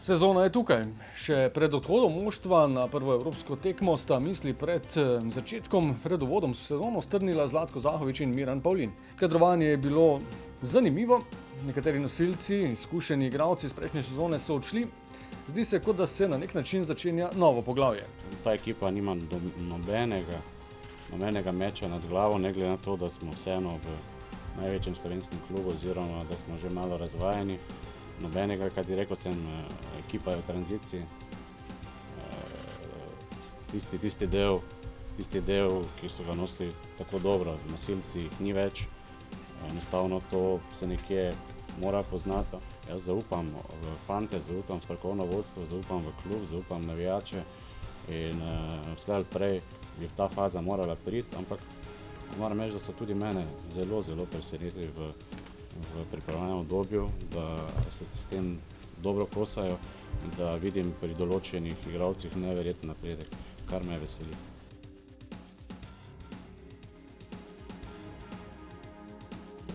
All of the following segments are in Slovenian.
Sezona je tukaj. Še pred odhodom moštva na prvo evropsko tekmo sta misli pred začetkom, pred uvodom sezono strnila Zlatko Zahovič in Miran Pavlin. Kadrovanje je bilo zanimivo, nekateri nosilci, izkušeni igralci iz prejšnje sezone so odšli. Zdi se, kot da se na nek način začenja novo poglavje. Ta ekipa nima nobenega meča nad glavo, ne glede na to, da smo vseeno v največjem slovenskem klubu oziroma da smo že malo razvajeni. Nobenega, kaj ti rekel sem, ekipa je v tranziciji. Tisti del, ki so ga nosili tako dobro, nosilci jih ni več. Enostavno to se nekje mora poznati. Jaz zaupam v fante, zaupam v strokovno vodstvo, zaupam v klub, zaupam navijače in slej ali prej bi ta faza morala priti, ampak moram reči, da so tudi mene zelo presenetili v pripravljenem obdobju, da se s tem dobro kosajo in da vidim pri določenih igralcih neverjeten napredek, kar me veseli.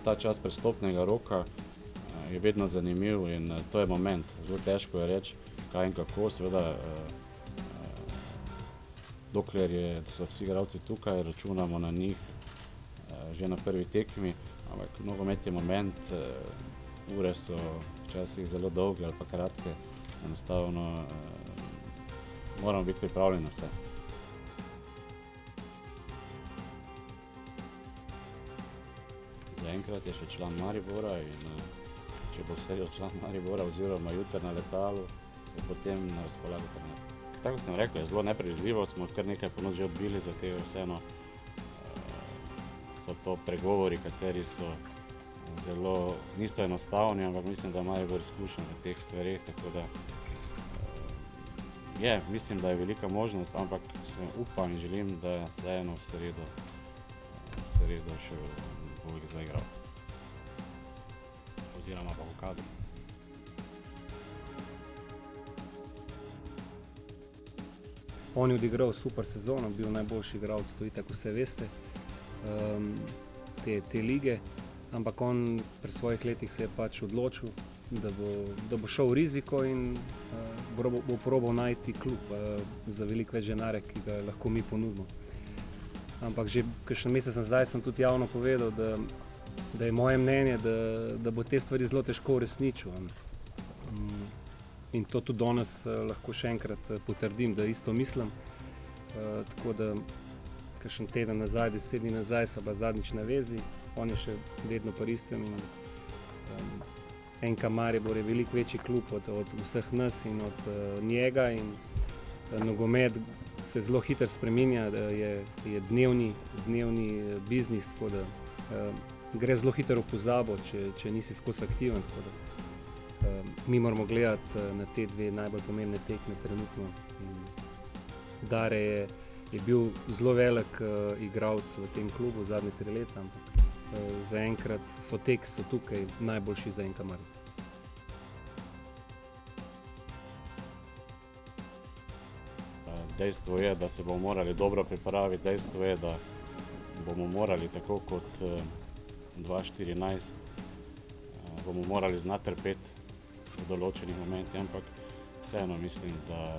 Ta čas prestopnega roka je vedno zanimiv in to je moment. Zelo težko je reči, kaj in kako, seveda dokler so vsi igralci tukaj, računamo na njih že na prvi tekmi, ampak nogomet je moment, ure so včasih zelo dolge ali pa kratke, enostavno moramo biti pripravljeni na vse. Zaenkrat je še član Maribora in če bo vse član Maribora oziroma jutri na letalu, bo potem na razpolago trener. Tako sem rekel, je zelo nepredvidljivo, smo kar nekaj ponudb že odbili, zato vseeno so to pregovori, kateri so niso enostavni, ampak mislim, da Maribor izkušen v teh stvareh, tako da mislim, da je velika možnost, ampak upam in želim, da vseeno v sredo še bo zaigral. Oziroma pa v kadru. On je odigral super sezono, bil najboljši igralec, to itak vse veste, te lige, ampak on pri svojih letih se je pač odločil, da bo šel v riziko in bo probal najti klub za veliko več denarja, ki ga lahko mi ponudimo. Ampak že kakšen mesec nazaj sem tudi javno povedal, da je moje mnenje, da bo te stvari zelo težko uresničil. In to tudi danes lahko še enkrat potrdim, da isto mislim. Tako da kakšen teden nazaj, 10 dni nazaj so bila zadnjič na vezi, on je še vedno pri istem. NK Maribor je veliko večji klub od vseh nas in od njega in nogomet se zelo hitro spreminja, je dnevni biznis, tako da gre zelo hitro v pozabo, če nisi skozi aktiven. Mi moramo gledati na te dve najbolj pomembne tekme trenutno. Dare je bil zelo velik igralec v tem klubu zadnje 3 leta, ampak zaenkrat so tukaj najboljši za NK Maribor. Dejstvo je, da se bomo morali dobro pripraviti, dejstvo je, da bomo morali tako kot 2014 bomo morali znati trpeti v določenih momentih, ampak vseeno mislim, da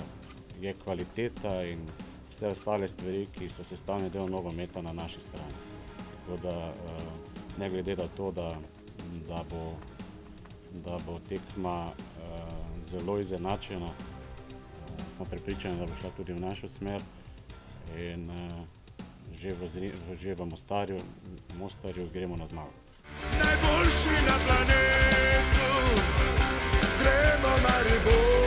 je kvaliteta in vse ostale stvari, ki so sestavni del nogometa na naši strani. Tako da ne glede na to, da bo tekma zelo izenačena, smo prepričani, da bo šla tudi v našo smer in že v Mostarju gremo na zmago. Najboljši na planetu, gremo Maribor!